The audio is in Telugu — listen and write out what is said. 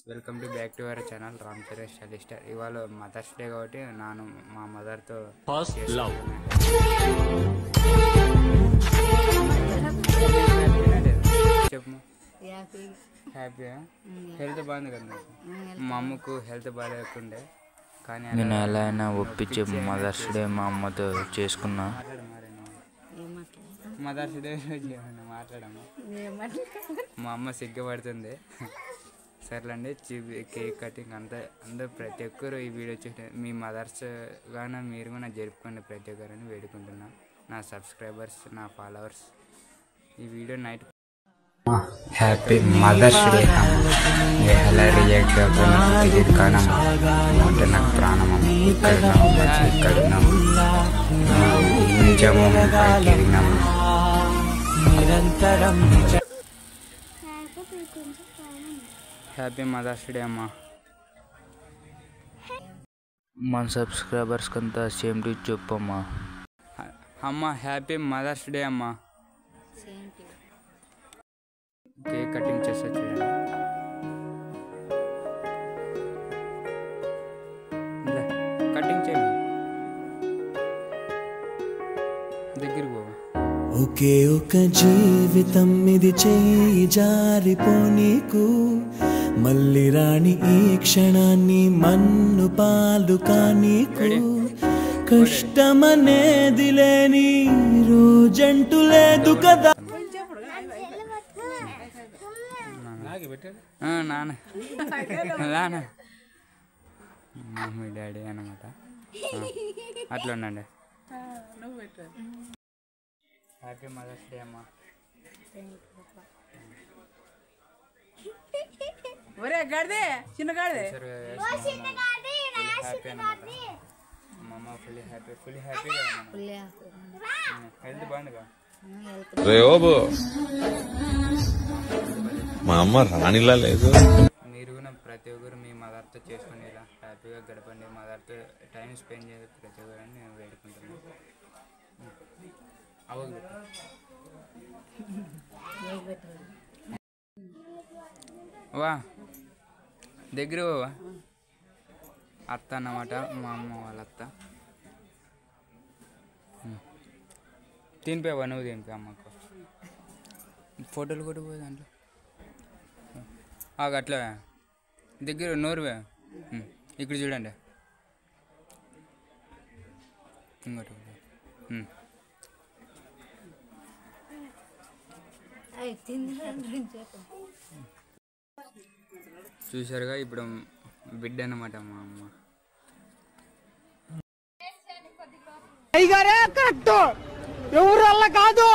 Welcome to back to our channel Ram Charan stylish star. ఇవాళ మదర్స్ డే కాబట్టి నేను మా మదర్తో చెప్పు. హ్యాపీగా హెల్త్ బాగుంది కదా? మా అమ్మకు హెల్త్ బాగాలేకుండే కానీ నేను ఎలా అయినా ఒప్పించి మదర్స్ డే మా అమ్మతో చేసుకున్నా. మదర్స్ డే మాట్లాడమ్మా. మా అమ్మ సిగ్గుపడుతుంది. సర్లేండి, కేక్ కటింగ్ అంతా అందరూ ప్రతి ఒక్కరు ఈ వీడియో చూసి మీ మదర్స్ కానీ మీరు కూడా జరుపుకోండి ప్రతి ఒక్కరని వేడుకుంటున్నా. నా సబ్స్క్రైబర్స్, నా ఫాలోవర్స్. ఈ video night happy mother's day. ఎలా రియాక్ట్ అవుతుంది కానీ అంటే నాకు ప్రాణం. ఇక్కడున్నాము నిరంతరం. హ్యాపీ మదర్స్ డే అమ్మా. మన సబ్స్క్రైబర్స్కి అంతా సేమ్ టు చెప్పమ్మా. అమ్మ హ్యాపీ మదర్స్ డే అమ్మా. కేక్ కటింగ్ చేస్తా చూడండి. కటింగ్ చేయండి, దగ్గరికి పోవా. ఒకే ఒక జీవితం ఇది చేయి జారిపోనీకు, మళ్ళీ రాణి ఈ క్షణాన్ని మన్ను పాలు కానీకు. కష్టమనేది లేని రోజంటూ లేదు కదా. నాన్న నాన్న మమ్మీ డాడీ అన్నమాట. అట్లా ఉండండి. హ్యాపీ మదర్స్ డే అమ్మా. చిన్న గాడిదే హ్యాపీ అన్నమాట. మమ్మ ఫుల్ హ్యాపీగా హెల్త్ బాగుందిగా. మా అమ్మ రాణిలా లేదు. మీరు కూడా ప్రతి ఒక్కరు మీ మదర్తో చేసుకుని ఇలా హ్యాపీగా గడపండి. మదర్తో టైం స్పెండ్ చేసి ప్రతి ఒక్కరని నేను వేడుకుంటున్నాను. వా దగ్గర వా. అత్త అన్నమాట, మా అమ్మ వాళ్ళ అత్త. తినిపోయావా? నువ్వు తినిపో అమ్మకు. ఫోటోలు కూడా పోయి దాంట్లో అట్లా దగ్గర నోరువే. ఇక్కడ చూడండి. ఇంకోటి చూసారుగా, ఇప్పుడు బిడ్డ అన్నమాట మా అమ్మ. కరెక్ట్, ఎవరు వల్ల కాదు.